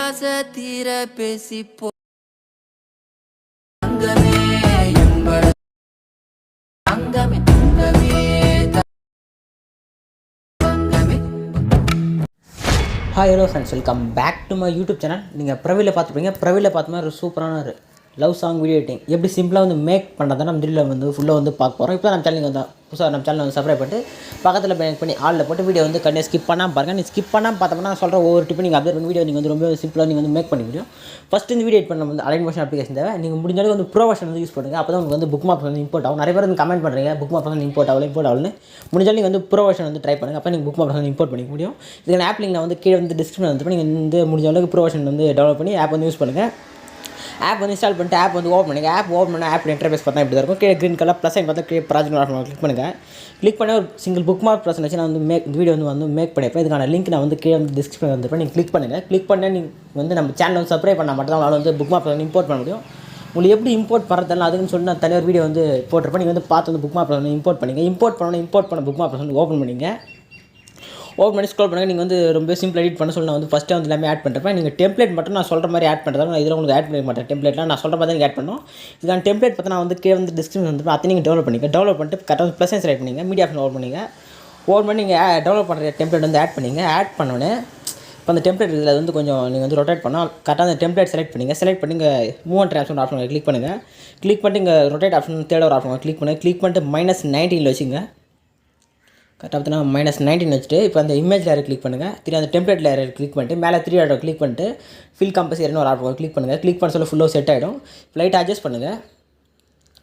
ஆசை தீர பேசி தங்கமே என்பது தங்கமே தங்கமே தங்கமே. Hi hello friends, welcome back to my YouTube channel. நீங்கள் ப்ரவியில் பார்த்துப்பீங்க. ப்ரவியில் பார்த்த மாதிரி ஒரு சூப்பரான ஒரு லவ் சாங் வீடியோ எடிட்டிங் எப்படி சிம்பிளாக வந்து மேக் பண்ணுறதை நம்ம வீடியோவில் வந்து ஃபுல்லாக வந்து பார்க்க போகிறோம். இப்போ நம்ம சேனலுக்கு வந்து புதுசாக நம்ம சேனல் வந்து சப்ஸ்கிரைப் பண்ணிட்டு பக்கத்தில் பேக் பண்ணி ஆளில் போட்டு வீடியோ வந்து கண்டிப்பாக ஸ்கிப் பண்ணாமல் பாருங்கள். நீங்கள் ஸ்கிப் பண்ணாமல் பார்த்தோம்னா சொல்கிற ஒவ்வொரு டிப்பு நீங்கள் அப்டேட் பண்ணி வீடியோ நீங்கள் வந்து ரொம்ப சிம்பிளாக நீங்கள் வந்து மேக் பண்ணி முடியும். ஃபஸ்ட்டு இந்த வீடியோ எடிட் பண்ண வந்து அலைட் மோஷன் அப்ளிகேஷன் தேவை. நீங்கள் முடிஞ்சாலும் வந்து ப்ரோ வெர்ஷன் வந்து யூஸ் பண்ணுங்கள். அப்போ தான் உங்களுக்கு வந்து புக் மார்க் வந்து இம்போர்ட் ஆகும். நிறைய பேர் வந்து கமெண்ட் பண்ணுறீங்க புக் மார்க் வந்து இம்போர்ட் ஆகலன்னு. முடிஞ்சாலும் நீங்கள் வந்து ப்ரோ வெர்ஷன் வந்து ட்ரை பண்ணுங்கள். அப்போ நீங்கள் புக் மார்க் வந்து இம்போர்ட் பண்ணிக்க முடியும். இதுக்கான ஆப் லிங்க் நான் வந்து கீழே வந்து டிஸ்கிரிப்ஷன் வந்து நீங்கள் வந்து முடிஞ்ச அளவுக்கு ப்ரோ வெர்ஷன் வந்து டெவலப் பண்ணி ஆப் வந்து யூஸ் பண்ணுங்கள். ஆப் வந்து இன்ஸ்டால் பண்ணிட்டு ஆப் வந்து ஓப்பன் பண்ணுங்கள். ஆப் ஓப்பன் பண்ண ஆப் இன்டர்ஃபேஸ் பார்த்தா இப்படி தான் இருக்கும். கீழே க்ரீன் கலர் ப்ளஸ் பார்த்தா கீழே ப்ராஜெக்ட் ஆப்ஷன் கிளிக் பண்ணுங்கள். கிளிக் பண்ண ஒரு சிங்கிள் புக் மார்க் ப்ரெஸ் வச்சு நான் வந்து வீடியோ வந்து மேக் பண்ணியிருப்பேன். இதுக்கான லிங்க் நான் வந்து கீழே வந்து டிஸ்கிரிப்ஷன் வந்துருப்பேன். நீங்கள் கிளிக் பண்ணுங்கள். கிளிக் பண்ண நீங்கள் வந்து நம்ம சேனல் வந்து சப்ஸ்கிரைப் பண்ணால் மட்டும் தான் உங்களால் வந்து புக் மார்க் வந்து இம்போர்ட் பண்ண முடியும். உங்களுக்கு எப்படி இம்போர்ட் பண்ணுறதில்ல அதுக்குன்னு சொல்லி நான் தனியாக வீடியோ வந்து போட்டிருப்பேன். நீங்கள் வந்து பார்த்து வந்து புக் மார்க் வந்து இம்போர்ட் பண்ணிங்க. இம்போர்ட் பண்ண புக் மார்க் வந்து ஓப்பன் பண்ணிங்க. ஓப்பன் பண்ணி ஸ்க்ரோல் பண்ணுங்கள். நீங்கள் வந்து ரொம்ப சிம்பிள் எடிட் பண்ண சொல்லி நான் வந்து ஃபஸ்ட்டு வந்து எல்லாமே ஆட் பண்ணுறேன். நீங்கள் டெம்ப்ளேட் மட்டும் நான் சொல்கிற மாதிரி ஆட் பண்ணுறதால நான் இதில் உங்களுக்கு ஆட் பண்ண மாட்டேன். டெம்ப்ளேட்லாம் நான் சொல்கிற மாதிரி தான் நீங்கள் ஆட் பண்ணணும். இதுக்கான டெம்ப்ளேட் பார்த்தா நான் வந்து கீழே வந்து டிஸ்கிரிப்ஷன் வந்து அதை நீங்கள் டெவலப் பண்ணிட்டு கரெக்டாக வந்து ப்ளஸ் செலக்ட் பண்ணிங்க. மீடியா ஆப்ஷன் ஓப்பன் பண்ணிங்க. ஓப்பன் பண்ணி நீங்கள் டெவலப் பண்ணுற டெம்ப்ளேட் வந்து ஆட் பண்ணிங்க. ஆட் பண்ணோன்னே இப்போ அந்த டெம்ப்ளேட் இதில் வந்து கொஞ்சம் நீங்கள் வந்து ரொட்டேட் பண்ணால் கரெக்டாக அந்த டெம்ப்ளேட் செலக்ட் பண்ணிங்க move and transform option click பண்ணுங்கள். கிளிக் பண்ணிட்டு இங்கே ரொட்டேட் ஆப்ஷன் தேர்ட் ஒரு ஆப்ஷன் கிளிக் பண்ணிட்டு -19 வச்சுங்க. கரெக்டாக பார்த்தீங்கன்னா -19 வச்சுட்டு இப்போ அந்த இமேஜ் லேயர் கிளிக் பண்ணுங்கள். திரும்பி அந்த டெம்ப்ளேட் லேயர் கிளிக் பண்ணிட்டு மேலே 3 ஆட்டோ கிளிக் பண்ணிட்டு ஃபில் கம்பல்சரின்னு ஒரு ஆப்ஷன் கிளிக் பண்ணுங்கள். கிளிக் பண்ண சொல்ல ஃபுல்லாக செட் ஆகிடும். லைட்டாக அட்ஜஸ்ட் பண்ணுங்கள்.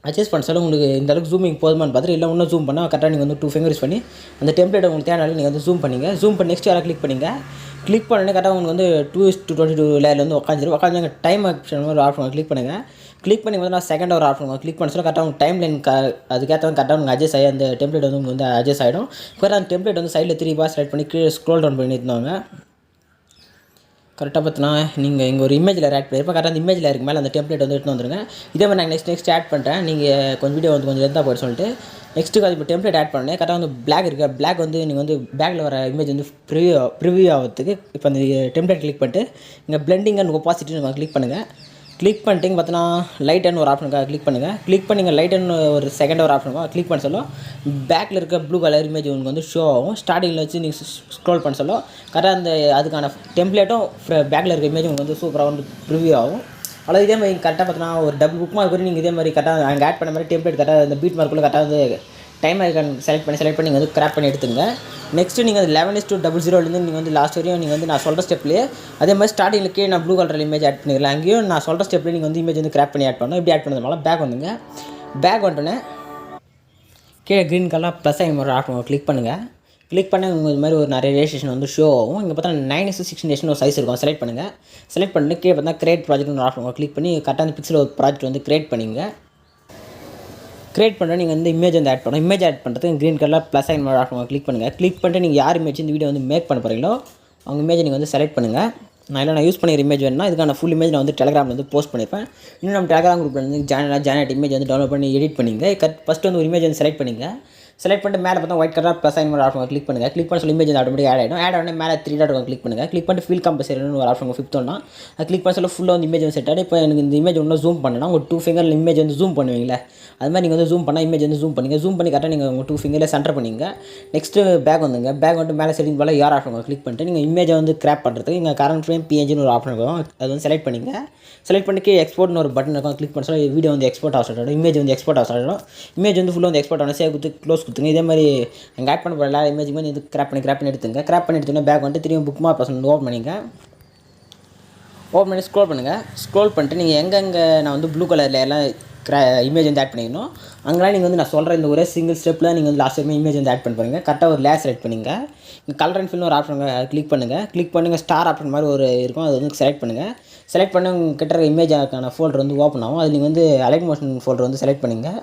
அட்ஜஸ்ட் பண்ண சொல்ல உங்களுக்கு இந்த அளவுக்கு ஜூமிங் போதுமானு பார்த்துட்டு இல்லை இன்னும் ஜூம் பண்ணால் கரெக்டாக நீங்கள் வந்து 2 ஃபிங்கர் யூஸ் பண்ணி அந்த டெம்ப்ளேட் உங்களுக்கு தேவையான நீங்கள் வந்து ஜூம் பண்ணிங்க. ஜூம் பண்ணி நெக்ஸ்ட் யாராவது கிளிக் பண்ணிங்க. கிளிக் பண்ணி கரெக்டாக உங்களுக்கு வந்து 2:22 லேயரில் வந்து உட்காந்து டைம் ஆப்ஷன் ஒரு ஆப்ஷன் கிளிக் பண்ணுங்கள். கிளிக் பண்ணி வந்து நான் செகண்ட் ஒரு ஆப்ஷன் கிளிக் பண்ண சொல்ல கரெக்டாக உங்கள் டைம் லைன் அதுக்கேற்ற கரெக்டாக உங்களுக்கு அட்ஜஸ்ட் ஆகி அந்த டெம்ப்ளேட் வந்து உங்களுக்கு வந்து அட்ஜஸ்ட் ஆகிடும். இப்போ அந்த டெம்ப்ளேட் வந்து சைடில் 3 பார் செலக்ட் பண்ணி கீழே ஸ்க்ரோல் டவுன் பண்ணி இருந்தாங்க. கரெக்டாக பார்த்தினா நீங்கள் இங்கே ஒரு இமேஜில் ஆட் பண்ணியிருப்பேன். கரெக்டாக அந்த இமேஜில் இருக்கு மேலே அந்த டெம்ப்ளேட் வந்து எடுத்து வந்துருங்க. இதே மாதிரி நான் நெக்ஸ்ட் ஆட் பண்ணுறேன். நீங்கள் கொஞ்சம் வீடியோ வந்து கொஞ்சம் லென்த்தாக போய்ட்டு சொல்லிட்டு நெக்ஸ்ட்டு அது இப்போ டெம்ப்ளேட் ஆட் பண்ணேன். கரெக்டாக வந்து பிளாக் இருக்குது. பிளாக் வந்து நீங்கள் வந்து பேக்கில் வர இமேஜ் வந்து ப்ரிவியூ ஆகிறதுக்கு இப்போ அந்த டெம்ப்ளேட் கிளிக் பண்ணிட்டு இங்கே பிளெண்டிங் அண்ட் ஒப்பாசிட்டி நீங்கள் கிளிக் பண்ணுங்கள். கிளிக் பண்ணிட்டு பார்த்தீங்கன்னா லைட்டன் ஒரு ஆப்ஷனுக்காக கிளிக் பண்ணுங்கள். கிளிக் பண்ணி நீங்கள் லைட்டன் ஒரு செகண்ட் ஒரு ஆப்ஷனுக்காக கிளிக் பண்ண சொல்லும் பேக்கில் இருக்க ப்ளூ கலர் இமேஜ் உங்களுக்கு வந்து ஷோ ஆகும். ஸ்டார்டிங்கில் வச்சு நீங்கள் ஸ்க்ரோல் பண்ண சொல்லும் கரெக்டாக அந்த அதுக்கான டெம்ப்ளேட்டும் பேக்கில் இருக்க இமேஜ் உங்களுக்கு வந்து சூப்பராக வந்து ப்ரிவியூ ஆகும். அவ்வளோ இதே மாதிரி கரெக்டாக பார்த்தீங்கன்னா ஒரு டபுள் புக் மார்க் நீங்கள் இதே மாதிரி கரெக்டாக அங்கே ஆட் பண்ண மாதிரி டெம்ப்ளேட் கரெக்டாக அந்த பீட் மார்க்குள்ளே கரெக்டாக வந்து டைம் ஐக்கான் செலக்ட் பண்ணி நீங்கள் வந்து கிராப் பண்ணி எடுத்துங்க. நெக்ஸ்ட்டு நீங்கள் 11:00 நீங்கள் வந்து லாஸ்ட் வரையும் நீங்கள் வந்து நான் சொல்கிற ஸ்டெப்லேயே அதே மாதிரி ஸ்டார்டிங்கில் கீழே நான் ப்ளூ கலர் இமேஜ் ஆட் பண்ணிக்கலாம். அங்கேயும் நான் சொல்கிற ஸ்டெப்லேயே நீங்கள் வந்து இமேஜ் வந்து கிராப் பண்ணி ஆட் பண்ணணும். இப்படி ஆட் பண்ணதுனால பேக் வந்துங்க. பேக் வந்துட்டோன்னே கீழே க்ரீன் கலர் ப்ளஸ் ஒரு ஆப்ஷன் கிளிக் பண்ணுங்கள். கிளிக் பண்ண உங்களுக்கு இது மாதிரி ஒரு நிறைய ரேஷன் வந்து ஷோ ஆகும். இங்கே பார்த்தா 9:16 ஒரு சைஸ் இருக்கும். செலக்ட் பண்ணுங்கள். செலக்ட் பண்ணிட்டு கீழே பார்த்தா கிரியேட் ப்ராஜெக்ட்னு ஒரு ஆப்ஷன் கிளிக் பண்ணி கரெக்டாக அந்த பிக்சல் ஒரு ப்ராஜெக்ட் வந்து கிரியேட் பண்ணிங்க. கிரியேட் பண்ணுற நீங்கள் வந்து இமேஜ் வந்து ஆட் பண்ணணும். இமேஜ் ஆட் பண்ணுறதுக்கு green colour plus sign option click பண்ணுங்கள். கிளிக் பண்ணிட்டு நீங்கள் யார் இமேஜ் இந்த வீடியோ வந்து மேக் பண்ண போகிறீங்களோ அவங்க இமேஜ் நீங்கள் வந்து செலக்ட் பண்ணுங்கள். நான் யூஸ் பண்ணிக்கிற இமேஜ் வேணும்னா இதுக்கான ஃபுல் இமேஜ் நான் வந்து டெலிகிராமில் வந்து போஸ்ட் பண்ணியிருப்பேன். இன்னும் நம்ம டெலிகிராம் குரூப்பில் வந்து ஜாயின் இமேஜ் வந்து டவுன்லோட் பண்ணி எடிட் பண்ணிங்க. ஃபஸ்ட்டு வந்து ஒரு இமேஜ் வந்து செலக்ட் பண்ணிங்க. செலக்ட் பண்ணிட்டு மேலே பார்த்தா white colour plus sign option click பண்ணுங்கள். கிளிக் பண்ண சொல்லி இமேஜ் வந்து ஆட்டோமேட்டிக் ஆட் ஆகிடும். மேலே 3 டாட் கிளிக் பண்ணுங்கள். கிளிக் பண்ணிட்டு ஃபீல் கம்பல்சரின்னு ஒரு ஆப்ஷன் 5th ஒன்றா அது கிளிக் பண்ண சொல்ல ஃபுல்லாக வந்து இமேஜ் வந்து செட் ஆகிடும். இப்போ எனக்கு இந்த இமேஜ் ஒன்றும் ஜூம் பண்ணனா உங்கள் 2 ஃபிங்கரில் இமேஜ் வந்து ஜூம் பண்ணுவீங்களே அது மாதிரி நீங்கள் வந்து ஜூம் பண்ணால் இமேஜ் வந்து ஜூம் பண்ணிங்க. ஜூம் பண்ணி கரெக்டாக நீங்கள் உங்கள் 2 ஃபிங்கரில் சென்டர் பண்ணிங்க. நெக்ஸ்ட்டு பேக் வந்துங்க. பேக் வந்து மேலே செட்டிங் போல் யார் ஆப்ஷன் கிளிக் பண்ணிட்டு நீங்கள் இமேஜை வந்து கிராப் பண்ணுறதுக்கு இங்கே கரண்ட் ஃப்ரேம் PNGன்னு ஒரு ஆப்ஷன் இருக்கும். அது வந்து செலக்ட் பண்ணிங்க. செலக்ட் பண்ணிட்டு எக்ஸ்போர்ட்னு ஒரு பட்டன் இருக்கும். கிளிக் பண்ண சொல்ல வீடியோ வந்து எக்ஸ்போர்ட் ஆகிடும். இமேஜ் வந்து எக்ஸ்போர்ட் ஆகிடும். இமேஜ் வந்து ஃபுல்லாக வந்து எக்ஸ்போர்ட் ஆகணும். சேவ் கொடுத்து க்ளோஸ் கொடுத்துங்க. இதே மாதிரி அங்கே ஆட் பண்ண போகிற எல்லா இமேஜுமே வந்து இது கிராப் பண்ணி எடுத்துங்க. கிராப் பண்ணி எடுத்தோன்னே பேக் வந்துட்டு திரும்பி புக் மார்க் பர்சன் ஓப்பன் பண்ணிங்க. ஓப்பன் பண்ணி ஸ்க்ரோல் பண்ணுங்கள். ஸ்க்ரோல் பண்ணிட்டு நீங்கள் எங்கெங்கே நான் வந்து ப்ளூ கலரில் எல்லாம் இமேஜ் வந்து ஆட் பண்ணிக்கணும் அங்கெல்லாம் நீங்கள் வந்து நான் சொல்கிற இந்த ஒரே சிங்கிள் ஸ்டெப்பில் நீங்கள் வந்து லாஸ்ட் டைம் இமேஜ் வந்து ஆட் பண்ணுறீங்க. கரெக்டாக ஒரு லேயர் செலக்ட் பண்ணிங்க. இங்கே கலர் அண்ட் ஃபில்னு ஒரு ஆப்ஷன் கிளிக் பண்ணுங்கள். ஸ்டார் ஆப்ஷன் மாதிரி ஒரு இருக்கும். அது வந்து செலக்ட் பண்ணுங்கள். செலக்ட் பண்ணி உங்கள் கிட்ட இமேஜாக்கான ஃபோல்டர் வந்து ஓப்பன் ஆகும். அது நீங்கள் வந்து அலைட் மோஷன் ஃபோல்டர் வந்து செலக்ட் பண்ணுங்கள்.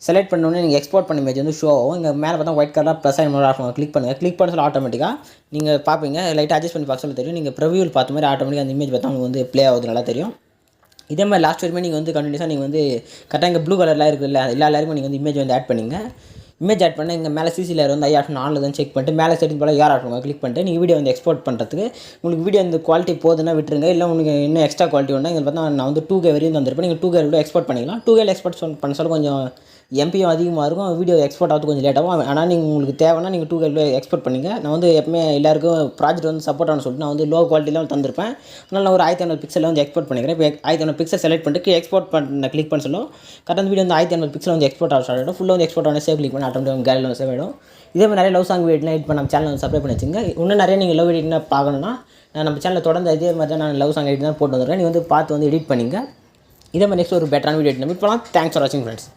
செலக்ட் பண்ணோன்னே நீங்கள் எக்ஸ்போர்ட் பண்ண இமேஜ் வந்து ஷோ ஆகும். இங்கே மேலே பார்த்தா white colour plus sign option click பண்ணுங்கள். கிளிக் பண்ண சொல்ல ஆட்டோமேட்டிக்காக நீங்கள் பார்ப்பீங்க. லைட்டாக அட்ஜஸ்ட் பண்ணி பார்க்க சொல்ல தெரியும். நீங்கள் ப்ரிவியூவில் பார்த்த மாதிரி ஆட்டோமேட்டிக்காக அந்த இமேஜ் பார்த்தா உங்களுக்கு வந்து ப்ளே ஆகுது நல்லா தெரியும். இதே மாதிரி லாஸ்ட் வரைக்கும் நீங்கள் வந்து கண்டினியூஸாக நீங்கள் வந்து கரெக்டாக இங்கே ப்ளூ கலர்லாம் இருக்குல்ல எல்லா எல்லாருக்கும் நீங்கள் வந்து இமேஜ் வந்து ஆட் பண்ணிங்க. இமேஜ் ஆட் பண்ணால் இங்கே மேலே சிசி லேயர் வந்து ஐ ஆப்ஷன் ஆனில் தான் செக் பண்ணிட்டு மேலே செட்டிங் போல் யார் ஆப்ஷன் கிளிக் பண்ணிட்டு நீங்கள் வீடியோ வந்து எக்ஸ்போர்ட் பண்ணுறதுக்கு உங்களுக்கு வீடியோ இந்த குவாலிட்டி போதுன்னா விட்டுருங்க. இல்லை உங்களுக்கு இன்னும் எக்ஸ்ட்ரா குவாலிட்டி வேணா இங்கே பார்த்தா நான் வந்து 2K வரையும் வந்திருப்பேன். நீங்கள் 2K கூட எக்ஸ்போர்ட் பண்ணிக்கலாம். 2K எக்ஸ்போர்ட் பண்ண சொல்ல கொஞ்சம் எம்பியும் அதிகமாக இருக்கும், வீடியோ எக்ஸ்போர்ட் ஆகிறது கொஞ்சம் லேட் ஆகும். ஆனால் நீங்கள் உங்களுக்கு தேவைன்னா நீங்கள் 2K எக்ஸ்போர்ட் பண்ணிங்க. நான் வந்து எப்பவுமே எல்லாருக்கும் ப்ராஜெக்ட் வந்து சப்போர்ட் ஆகணும்னு சொல்லிட்டு நான் வந்து லோ குவாலிட்டியில் தந்திருப்பேன். அதனால் நான் ஒரு 1500 பிக்சலில் வந்து எக்ஸ்போர்ட் பண்ணிக்கிறேன். இப்போ 1500 பிக்சல் செலக்ட் பண்ணிட்டு எக்ஸ்போர்ட் பண்ண கிளிக் பண்ண சொல்லும். கரெக்டாக வீடியோ வந்து 1500 பிக்சல் வந்து எக்ஸ்போர்ட் ஆக ஸ்டார்ட் ஆகிடும். ஃபுல்லாக வந்து எக்ஸ்போர்ட் ஆன சேவ் கிளிக் பண்ணி ஆட்டோமேட்டிக் கேலரியில் வந்து சேவ் ஆகிடும். இதே மாதிரி நிறைய லவ் சாங் வீடியோலாம் எடிட் பண்ண நம்ம சேனல் வந்து சப்ஸ்கிரைப் பண்ணி வச்சுங்க. இன்னும் நிறைய நீங்கள் லவ் எடிட்னா பார்க்கணுன்னா நம்ம சேனலில் தொடர்ந்து இதே மாதிரி தான் நான் லவ் சாங் எடிட் தான் போட்டு வந்துடுறேன். நீங்கள் வந்து பார்த்து வந்து எடிட் பண்ணிங்க. இதே மாதிரி நெக்ஸ்ட் ஒரு பெட்டரான வீடியோ எடிட் பண்ணி போகலாம். தேங்க்ஸ் ஃபார் வாட்சிங் ஃப்ரெண்ட்ஸ்.